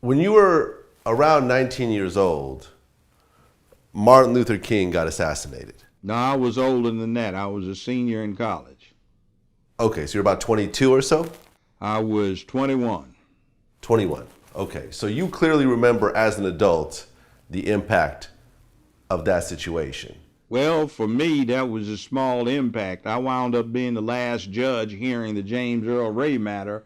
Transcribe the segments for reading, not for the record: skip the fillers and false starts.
When you were around 19 years old, Martin Luther King got assassinated. No, I was older than that. I was a senior in college. Okay, so you're about 22 or so? I was 21. 21. Okay, so you clearly remember as an adult the impact of that situation. Well, for me, that was a small impact. I wound up being the last judge hearing the James Earl Ray matter.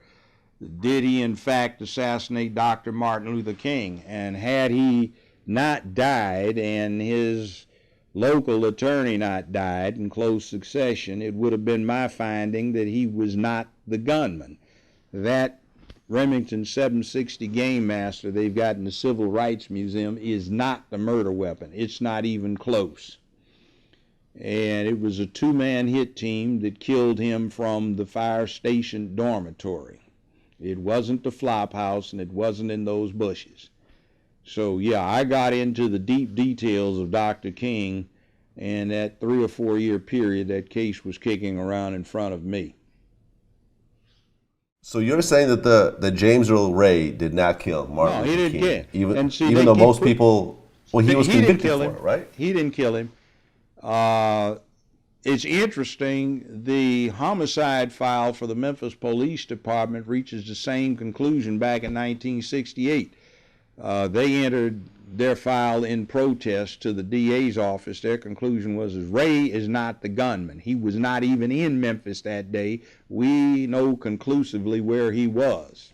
Did he, in fact, assassinate Dr. Martin Luther King? And had he not died and his local attorney not died in close succession, it would have been my finding that he was not the gunman. That Remington 760 Game Master they've got in the Civil Rights Museum is not the murder weapon. It's not even close. And it was a two-man hit team that killed him from the fire station dormitory. It wasn't the flop house, and it wasn't in those bushes. So yeah, I got into the deep details of Dr. King, and that 3 or 4 year period that case was kicking around in front of me. So you're saying that the James Earl Ray did not kill Martin No, Luther he didn't King, kill him. even though most people, well, he was He didn't convicted kill for him. it, right? He didn't kill him. It's interesting, the homicide file for the Memphis Police Department reaches the same conclusion back in 1968. They entered their file in protest to the DA's office. Their conclusion was Ray is not the gunman. He was not even in Memphis that day. We know conclusively where he was.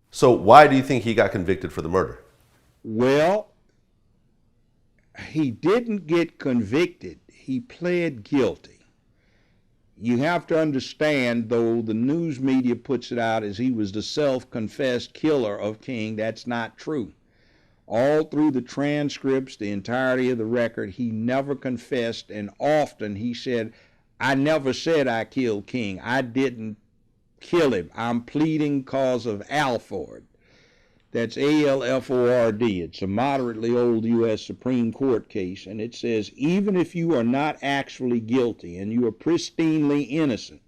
So why do you think he got convicted for the murder? Well, he didn't get convicted. He pled guilty. You have to understand, though, the news media puts it out as he was the self-confessed killer of King. That's not true. All through the transcripts, the entirety of the record, he never confessed, and often he said, I never said I killed King. I didn't kill him. I'm pleading cause of Alford. That's ALFORD. It's a moderately old U.S. Supreme Court case, and it says, even if you are not actually guilty and you are pristinely innocent,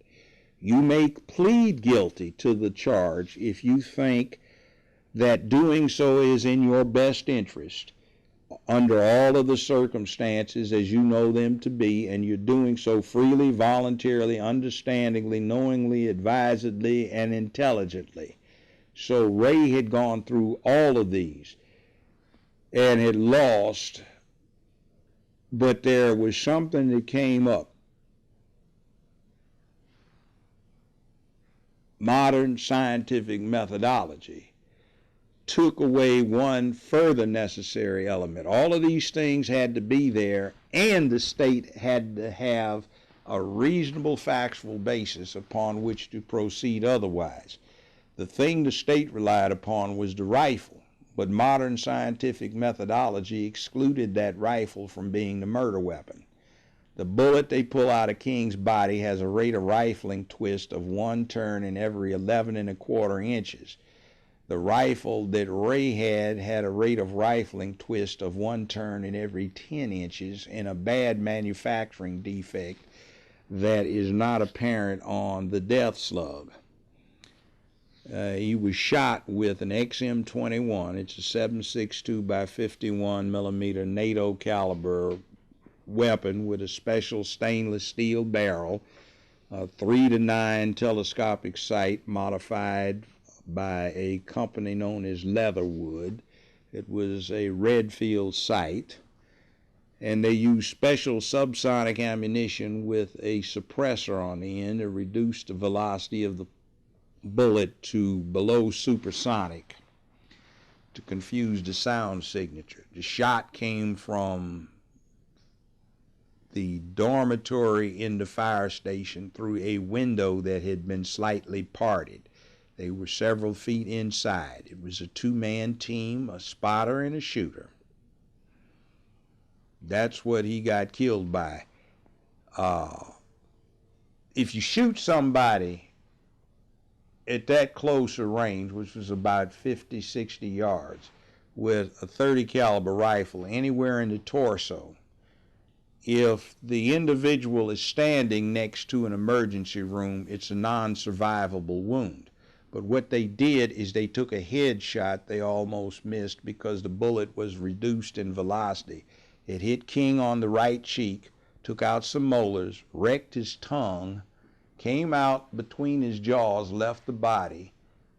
you may plead guilty to the charge if you think that doing so is in your best interest under all of the circumstances as you know them to be, and you're doing so freely, voluntarily, understandingly, knowingly, advisedly, and intelligently. So Ray had gone through all of these and had lost, but there was something that came up. Modern scientific methodology took away one further necessary element. All of these things had to be there, and the state had to have a reasonable factual basis upon which to proceed otherwise. The thing the state relied upon was the rifle, but modern scientific methodology excluded that rifle from being the murder weapon. The bullet they pull out of King's body has a rate of rifling twist of 1 turn in every 11 1/4 inches. The rifle that Ray had a rate of rifling twist of 1 turn in every 10 inches and a bad manufacturing defect that is not apparent on the death slug. He was shot with an XM-21. It's a 7.62 by 51 millimeter NATO caliber weapon with a special stainless steel barrel, a 3-9 telescopic sight modified by a company known as Leatherwood. It was a Redfield sight, and they used special subsonic ammunition with a suppressor on the end to reduce the velocity of the bullet to below supersonic to confuse the sound signature. The shot came from the dormitory in the fire station through a window that had been slightly parted. They were several feet inside. It was a 2-man team, a spotter and a shooter. That's what he got killed by. If you shoot somebody at that close a range, which was about 50, 60 yards, with a 30 caliber rifle anywhere in the torso, if the individual is standing next to an emergency room, it's a non-survivable wound. But what they did is they took a headshot they almost missed because the bullet was reduced in velocity. It hit King on the right cheek, took out some molars, wrecked his tongue, came out between his jaws, left the body,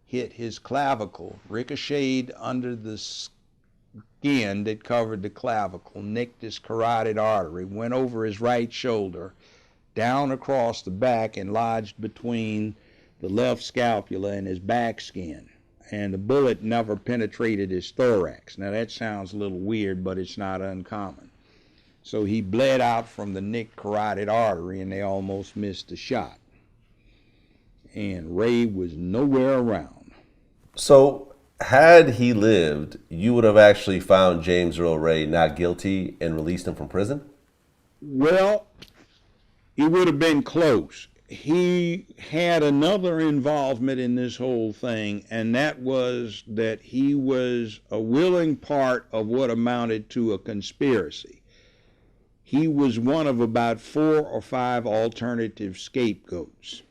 hit his clavicle, ricocheted under the skin that covered the clavicle, nicked his carotid artery, went over his right shoulder, down across the back and lodged between the left scapula and his back skin. And the bullet never penetrated his thorax. Now that sounds a little weird, but it's not uncommon. So he bled out from the nicked carotid artery, and they almost missed the shot. And Ray was nowhere around. So, had he lived, you would have actually found James Earl Ray not guilty and released him from prison? Well, it would have been close. He had another involvement in this whole thing, and that was that he was a willing part of what amounted to a conspiracy. He was one of about 4 or 5 alternative scapegoats,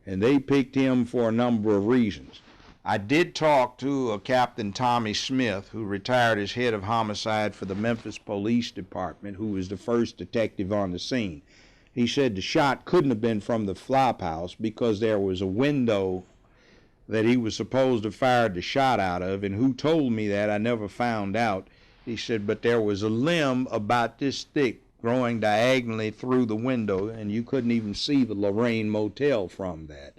and they picked him for a number of reasons. I did talk to a Captain Tommy Smith, who retired as head of homicide for the Memphis Police Department, who was the first detective on the scene. He said the shot couldn't have been from the flop house because there was a window that he was supposed to have fired the shot out of, and who told me that, I never found out. He said, but there was a limb about this thick growing diagonally through the window, and you couldn't even see the Lorraine Motel from that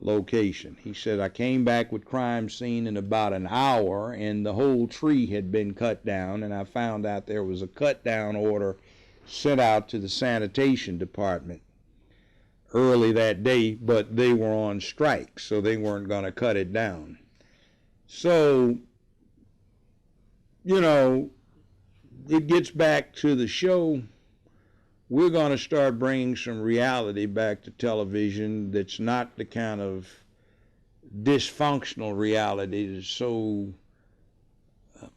location. He said, I came back with crime scene in about an hour, and the whole tree had been cut down, and I found out there was a cut down order sent out to the sanitation department early that day, but they were on strike, so they weren't going to cut it down. So, you know, it gets back to the show. We're going to start bringing some reality back to television that's not the kind of dysfunctional reality that's so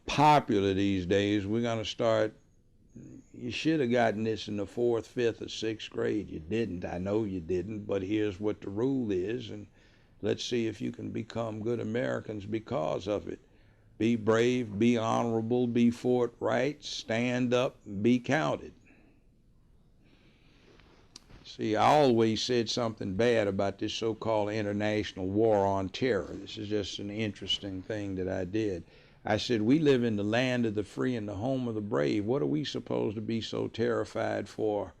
popular these days. We're going to start, you should have gotten this in the 4th, 5th, or 6th grade. You didn't. I know you didn't, but here's what the rule is, and let's see if you can become good Americans because of it. Be brave, be honorable, be forthright, stand up, and be counted. See, I always said something bad about this so-called international war on terror. This is just an interesting thing that I did. I said, we live in the land of the free and the home of the brave. What are we supposed to be so terrified for?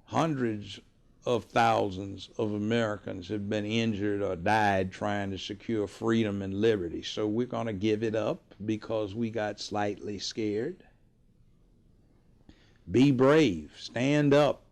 Hundreds of thousands of Americans have been injured or died trying to secure freedom and liberty. So we're going to give it up because we got slightly scared? Be brave. Stand up.